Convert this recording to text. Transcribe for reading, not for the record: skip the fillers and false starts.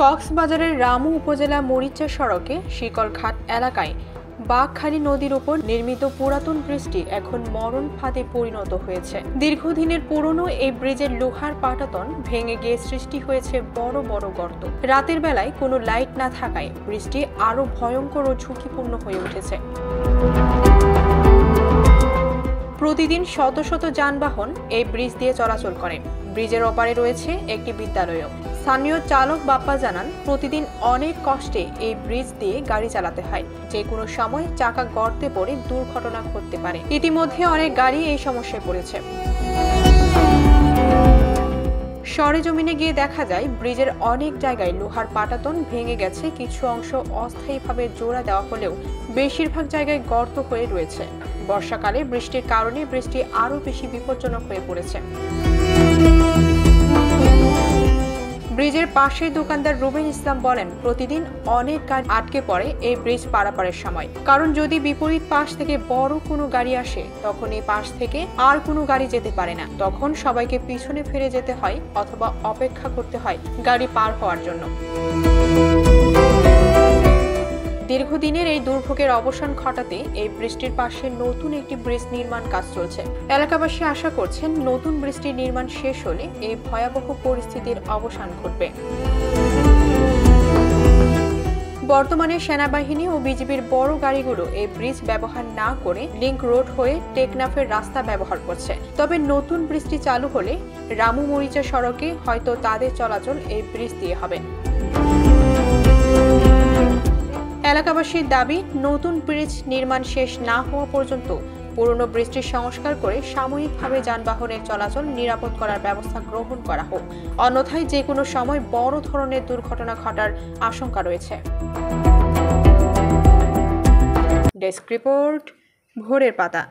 কক্সবাজারের রামু উপজেলা মরিচা সড়কে শিকলঘাট এলাকায় বাঘখালী নদীর উপর নির্মিত পুরাতন ব্রিজটি এখন মরণ ফাঁদে পরিণত হয়েছে। দীর্ঘদিনের পুরনো এই ব্রিজের লোহার পাটাতন ভেঙে গিয়ে সৃষ্টি হয়েছে বড় বড় গর্ত। রাতের বেলায় কোনো লাইট না থাকায় ব্রিজটি আরো ভয়ঙ্কর ও ঝুঁকিপূর্ণ হয়ে উঠেছে। প্রতিদিন শত শত যানবাহন এই ব্রিজ দিয়ে চলাচল করে। ব্রিজের ওপারে রয়েছে একটি বিদ্যালয়ও। স্থানীয় চালক বাপ্পা জানান, প্রতিদিন অনেক কষ্টে এই ব্রিজ দিয়ে গাড়ি চালাতে হয়। যে কোনো সময় চাকা গর্তে পড়ে দুর্ঘটনা ঘটতে পারে। ইতিমধ্যে অনেক গাড়ি এই সমস্যায় পড়েছে। সরেজমিনে গিয়ে দেখা যায় ব্রিজের অনেক জায়গায় লোহার পাটাতন ভেঙে গেছে, কিছু অংশ অস্থায়ীভাবে জোড়া দেওয়া হলেও বেশিরভাগ জায়গায় গর্ত হয়ে রয়েছে। বর্ষাকালে বৃষ্টির কারণে ব্রিজটি আরও বেশি বিপজ্জনক হয়ে পড়েছে। ব্রিজের পাশের দোকানদার রুবেন ইসলাম বলেন, প্রতিদিন অনেক গাড়ি আটকে পড়ে এই ব্রিজ পারাপারের সময়। কারণ যদি বিপরীত পাশ থেকে বড় কোনো গাড়ি আসে, তখন এই পাশ থেকে আর কোনো গাড়ি যেতে পারে না। তখন সবাইকে পিছনে ফিরে যেতে হয় অথবা অপেক্ষা করতে হয় গাড়ি পার হওয়ার জন্য। দীর্ঘদিনের এই দুর্ভোগের অবসান ঘটাতে এই ব্রিজটির পাশে নতুন একটি ব্রিজ নির্মাণ কাজ চলছে। এলাকাবাসী আশা করছেন, নতুন ব্রিজটির নির্মাণ শেষ হলে এই ভয়াবহ পরিস্থিতির অবসান ঘটবে। বর্তমানে সেনাবাহিনী ও বিজিবির বড় গাড়িগুলো এই ব্রিজ ব্যবহার না করে লিংক রোড হয়ে টেকনাফের রাস্তা ব্যবহার করছে। তবে নতুন ব্রিজটি চালু হলে রামু মরিচা সড়কে হয়তো তাদের চলাচল এই ব্রিজ দিয়ে হবে। এলাকাবাসীর দাবি, নতুন ব্রিজ নির্মাণ শেষ না হওয়া পর্যন্ত পুরনো ব্রিজটির সংস্কার করে সাময়িকভাবে যানবাহনের চলাচল নিরাপদ করার ব্যবস্থা গ্রহণ করা হোক। অন্যথায় যে কোনো সময় বড় ধরনের দুর্ঘটনা ঘটার আশঙ্কা রয়েছে। ডেস্ক রিপোর্ট, ভোরের পাতা।